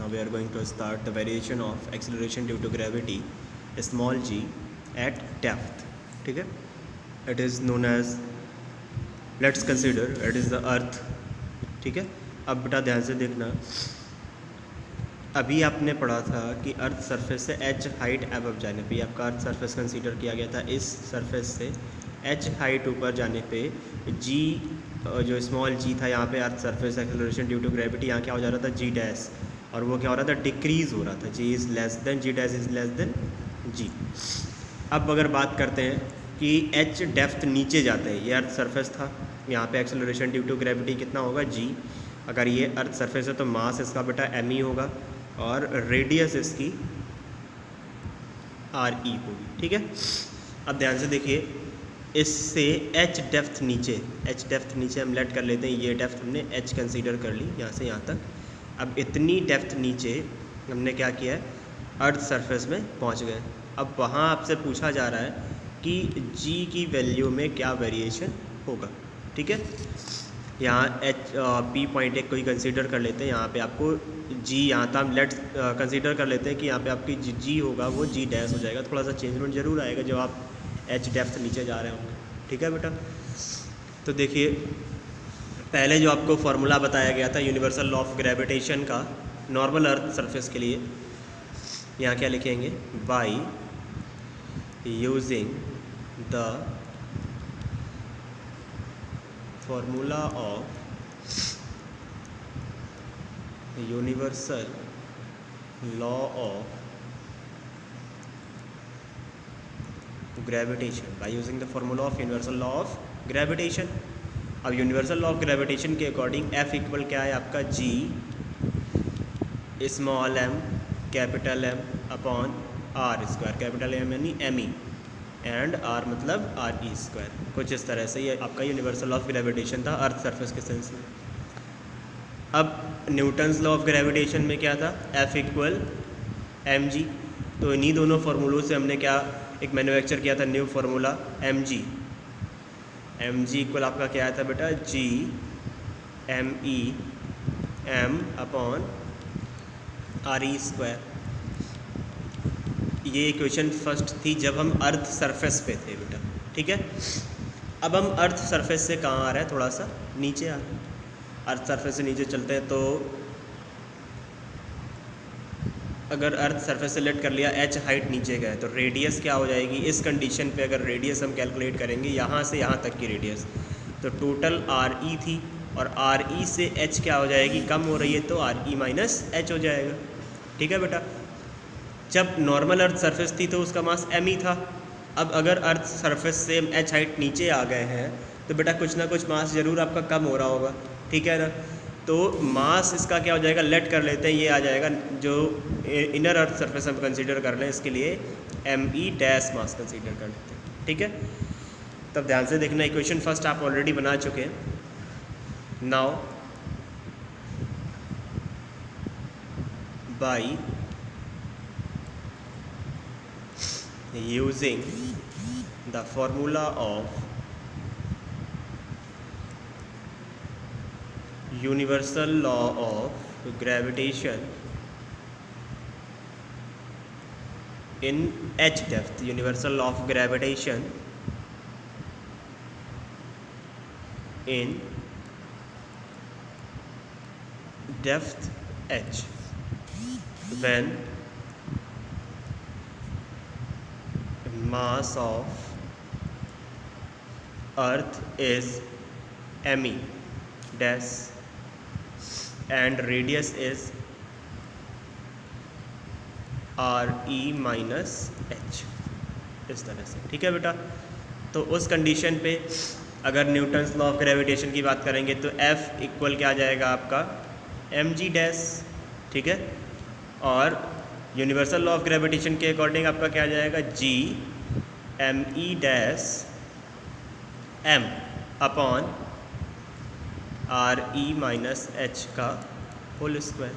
Now we are going to start the variation of acceleration due to gravity small g at depth. ठीक है, it is known as, let's consider it is the earth. ठीक है, अब बेटा ध्यान से देखना, अभी आपने पढ़ा था कि अर्थ सरफेस से h हाइट अबव जाने पे आपका अर्थ सरफेस कंसीडर किया गया था। इस सरफेस से h हाइट ऊपर जाने पे g जो स्मॉल g था यहाँ पे earth surface acceleration due to gravity यहाँ क्या हो जा रहा था g डैश, और वो क्या हो रहा था, डिक्रीज़ हो रहा था, g is less than g dash is less than g। अब अगर बात करते हैं कि h डेप्थ नीचे जाते हैं, ये अर्थ सरफेस था, यहाँ पे एक्सेलरेशन ड्यू टू ग्रेविटी कितना होगा g। अगर ये अर्थ सरफेस है तो मास इसका बेटा m ही होगा और रेडियस इसकी आर ई होगी। ठीक है, अब ध्यान से देखिए, इससे h डेप्थ नीचे हम लेट कर लेते हैं, ये डेप्थ हमने h कंसीडर कर ली यहाँ से यहाँ तक। अब इतनी डेप्थ नीचे हमने क्या किया है, अर्थ सरफेस में पहुँच गए। अब वहाँ आपसे पूछा जा रहा है कि g की वैल्यू में क्या वेरिएशन होगा। ठीक है, यहाँ p पॉइंट एक कोई कंसीडर कर लेते हैं, यहाँ पे आपको g, यहाँ तक हम लेट कंसीडर कर लेते हैं कि यहाँ पे आपकी g होगा वो g डैश हो जाएगा। थोड़ा सा चेंजमेंट ज़रूर आएगा जब आप h डेप्थ नीचे जा रहे होंगे। ठीक है बेटा, तो देखिए पहले जो आपको फार्मूला बताया गया था यूनिवर्सल लॉ ऑफ ग्रेविटेशन का नॉर्मल अर्थ सरफेस के लिए, यहाँ क्या लिखेंगे, by using the formula of universal law of gravitation, by using the formula of universal law of gravitation। अब यूनिवर्सल लॉ ऑफ ग्रेविटेशन के अकॉर्डिंग F इक्वल क्या है आपका, G small m capital M upon R square, capital M यानी M E and R मतलब are E square. कुछ इस तरह से ये आपका यूनिवर्सल लॉ ऑफ ग्रेविटेशन था अर्थ सरफेस के सेंस में। अब न्यूटन्स लॉ ऑफ ग्रेविटेशन में क्या था, F इक्वल एम जी। तो इन्हीं दोनों फार्मूलों से हमने क्या एक मैन्युफैक्चर किया था, new formula M G equal आपका क्या आया था बेटा, G M E M upon R E square. ये इक्वेशन फर्स्ट थी जब हम अर्थ सरफेस पे थे बेटा। ठीक है, अब हम अर्थ सरफेस से कहाँ आ रहे हैं, थोड़ा सा नीचे आ रहे हैं। अर्थ सरफेस से नीचे चलते हैं तो अगर अर्थ सरफेस से लेट कर लिया, h हाइट नीचे गए तो रेडियस क्या हो जाएगी, इस कंडीशन पे अगर रेडियस हम कैलकुलेट करेंगे यहाँ से यहाँ तक की रेडियस, तो टोटल आर ई थी और आर ई से h क्या हो जाएगी, कम हो रही है तो आर ई माइनस एच हो जाएगा। ठीक है बेटा, जब नॉर्मल अर्थ सरफेस थी तो उसका मास m ही था। अब अगर अर्थ सरफेस से h हाइट नीचे आ गए हैं तो बेटा कुछ ना कुछ मास ज़रूर आपका कम हो रहा होगा। ठीक है ना, तो मास इसका क्या हो जाएगा, लेट कर लेते हैं, ये आ जाएगा जो इनर अर्थ सरफेस हम कंसीडर कर लें, इसके लिए एम ई डैश मास कंसीडर कर लेते हैं। ठीक है, तब ध्यान से देखना, इक्वेशन फर्स्ट आप ऑलरेडी बना चुके हैं। Now by using the formula of universal law of gravitation in h depth, universal law of gravitation in depth h, when mass of earth is m e dash and radius is r e minus h, इस तरह से। ठीक है बेटा, तो उस condition पे अगर न्यूटन्स लॉ ऑफ ग्रेविटेशन की बात करेंगे तो F इक्वल क्या आ जाएगा आपका, एम जी डैश। ठीक है, और यूनिवर्सल लॉ ऑफ ग्रेविटेशन के अकॉर्डिंग आपका क्या आ जाएगा, G M E dash M upon R E minus H का होल स्क्वायर।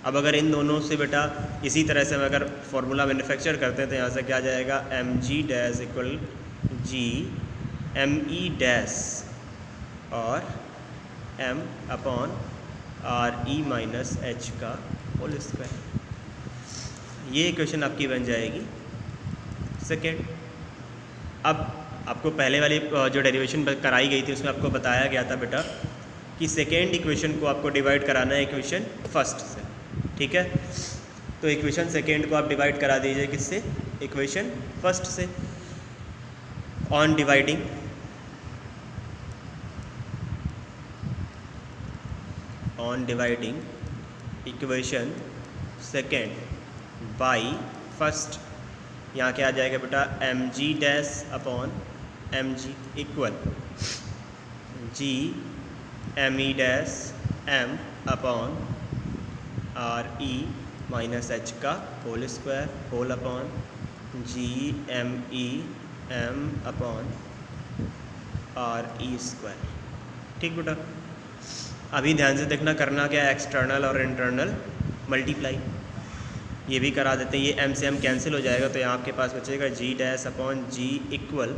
अब अगर इन दोनों से बेटा इसी तरह से हम अगर फार्मूला मैन्युफैक्चर करते हैं तो यहाँ से क्या आ जाएगा, M G dash equal G M E dash और m upon R E minus H का होल स्क्वायर। ये इक्वेशन आपकी बन जाएगी सेकेंड। अब आपको पहले वाली जो डेरिवेशन कराई गई थी उसमें आपको बताया गया था बेटा कि सेकेंड इक्वेशन को आपको डिवाइड कराना है इक्वेशन फर्स्ट से, ठीक है। तो इक्वेशन सेकेंड को आप डिवाइड करा दीजिए किससे, इक्वेशन फर्स्ट से। On dividing equation second by first, यहाँ क्या आ जाएगा बेटा, M G dash upon M G equal G M E dash M upon R E minus H का whole square whole upon G M E M upon R E square. ठीक बेटा, अभी ध्यान से देखना करना क्या है, एक्सटर्नल और इंटरनल मल्टीप्लाई ये भी करा देते हैं। ये एम से एम कैंसिल हो जाएगा तो यहाँ आपके पास बचेगा G dash upon G equal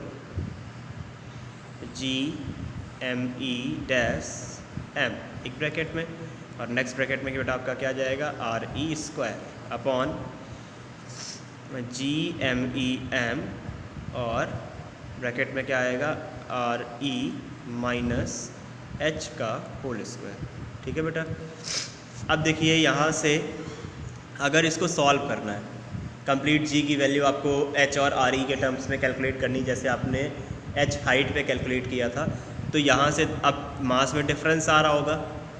G M E dash M एक ब्रैकेट में, और नेक्स्ट ब्रैकेट में कि बेटा आपका क्या जाएगा, R E square upon G M E M और ब्रैकेट में क्या आएगा, आर ई माइनस एच का होल स्क्वायर। ठीक है बेटा, अब देखिए यहाँ से अगर इसको सॉल्व करना है, कंप्लीट जी की वैल्यू आपको एच और आर ई के टर्म्स में कैलकुलेट करनी, जैसे आपने एच हाइट पे कैलकुलेट किया था। तो यहाँ से अब मास में डिफरेंस आ रहा होगा,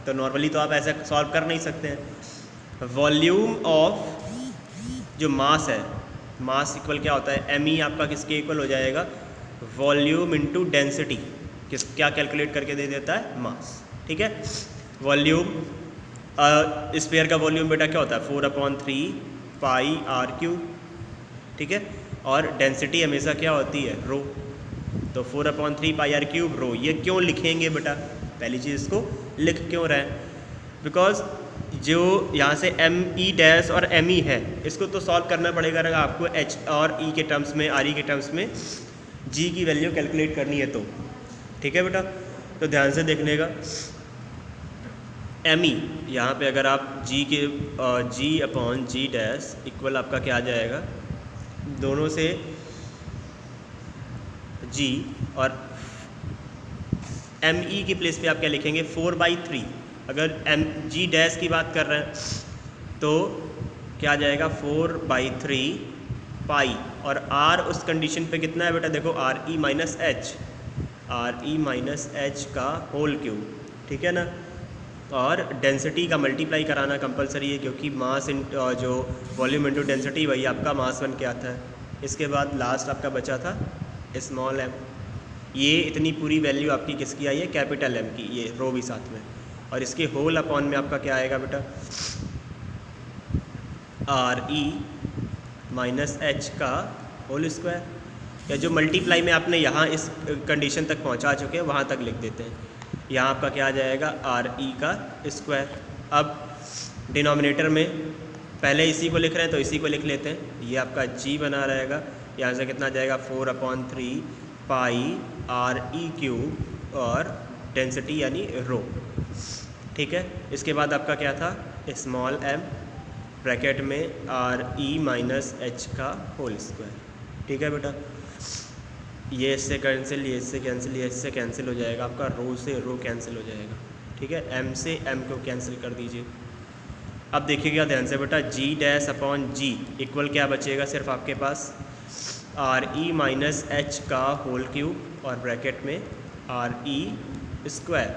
तो नॉर्मली तो आप ऐसे सॉल्व कर नहीं सकते हैं। वॉल्यूम ऑफ जो मास है, मास इक्वल क्या होता है, एम ई आपका किसके इक्वल हो जाएगा, वॉल्यूम इनटू डेंसिटी, क्या कैलकुलेट करके दे देता है, मास। ठीक है, वॉल्यूम स्फीयर का वॉल्यूम बेटा क्या होता है, 4/3 पाई आर क्यूब। ठीक है, और डेंसिटी हमेशा क्या होती है, रो। तो 4/3 पाई आर क्यूब रो। ये क्यों लिखेंगे बेटा, पहली चीज़ इसको लिख क्यों रहे हैं, बिकॉज जो यहाँ से एम ई डैश और एम ई है इसको तो सॉल्व करना पड़ेगा अगर आपको एच और ई के टर्म्स में, आर ई के टर्म्स में जी की वैल्यू कैलकुलेट करनी है तो। ठीक है बेटा, तो ध्यान से देखने का, एम ई यहाँ पे अगर आप जी के जी अपॉन जी डैश इक्वल आपका क्या आ जाएगा, दोनों से जी और एम ई की प्लेस पे आप क्या लिखेंगे, 4/3। अगर एम जी डैश की बात कर रहे हैं तो क्या आ जाएगा, 4/3 पाई, और आर उस कंडीशन पे कितना है बेटा, देखो are E minus H, are E minus H का होल क्यूब। ठीक है ना, और डेंसिटी का मल्टीप्लाई कराना कंपलसरी है, क्योंकि मास इन जो वॉल्यूम इनटू डेंसिटी वही आपका मास बन के आता है। इसके बाद लास्ट आपका बचा था स्मॉल एम। ये इतनी पूरी वैल्यू आपकी किसकी आई है, कैपिटल एम की, ये रो भी साथ में, और इसके होल अपॉन में आपका क्या आएगा बेटा, आर ई माइनस एच का होल स्क्वायर। या जो मल्टीप्लाई में आपने यहाँ इस कंडीशन तक पहुँचा चुके हैं वहाँ तक लिख देते हैं। यहाँ आपका क्या आ जाएगा, आर ई का स्क्वायर। अब डिनोमिनेटर में पहले इसी को लिख रहे हैं तो इसी को लिख लेते हैं, ये आपका जी बना रहेगा। यहाँ से कितना जाएगा, 4/3 पाई आर ई क्यूब और डेंसिटी यानी रो। ठीक है, इसके बाद आपका क्या था, स्मॉल एम ब्रैकेट में आर ई माइनस एच का होल स्क्वायर। ठीक है बेटा, ये इससे कैंसिल, ये इससे कैंसिल, ये इससे कैंसिल हो जाएगा, आपका रो से रो कैंसिल हो जाएगा। ठीक है, एम से एम को कैंसिल कर दीजिए। अब देखिएगा ध्यान से बेटा, जी डैश अपॉन जी इक्वल क्या बचेगा, सिर्फ आपके पास आर ई माइनस एच का होल क्यूब और ब्रैकेट में आर ई स्क्वायर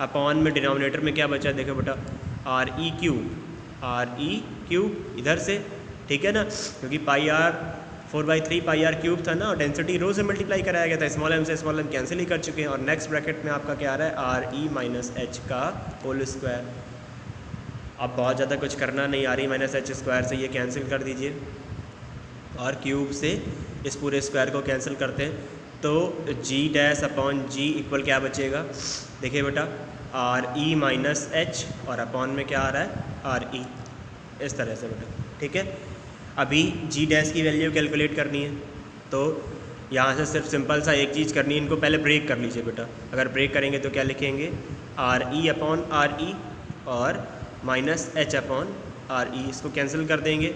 अपॉन में डिनोमिनेटर में क्या बचा, देखो बेटा आर ई क्यूब इधर से। ठीक है ना, क्योंकि पाई आर 4/3 पाई आर क्यूब था ना, और डेंसिटी रो से मल्टीप्लाई कराया गया था, स्मॉल एम से स्मॉल एम कैंसिल ही कर चुके हैं। और नेक्स्ट ब्रैकेट में आपका क्या आ रहा है, आर ई माइनस एच का होल स्क्वायर। अब बहुत ज़्यादा कुछ करना नहीं, are E minus H square से ये कैंसिल कर दीजिए, और क्यूब से इस पूरे स्क्वायर को कैंसिल करते हैं तो जी डैश अपॉन जी इक्वल क्या बचेगा, देखिए बेटा आर ई माइनस एच और अपॉन में क्या आ रहा है, आर ई, इस तरह से बेटा। ठीक है, अभी जी डैश की वैल्यू कैलकुलेट करनी है तो यहाँ से सिर्फ सिंपल सा एक चीज़ करनी है, इनको पहले ब्रेक कर लीजिए बेटा। अगर ब्रेक करेंगे तो क्या लिखेंगे, R E upon R E और minus H upon R E, इसको कैंसिल कर देंगे।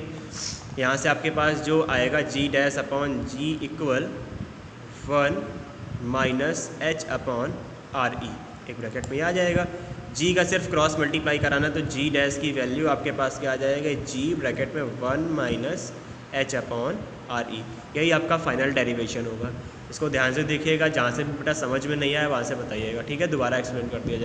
यहाँ से आपके पास जो आएगा G dash upon G equal 1 minus H upon R E, एक ब्रैकेट में आ जाएगा। जी का सिर्फ क्रॉस मल्टीप्लाई कराना, तो जी डैश की वैल्यू आपके पास क्या आ जाएगा, जी ब्रैकेट में 1 माइनस एच अपॉन आर ई, यही आपका फाइनल डेरिवेशन होगा। इसको ध्यान से देखिएगा, जहाँ से भी बेटा समझ में नहीं आया वहाँ से बताइएगा, ठीक है, दोबारा एक्सप्लेन कर दिया जाए।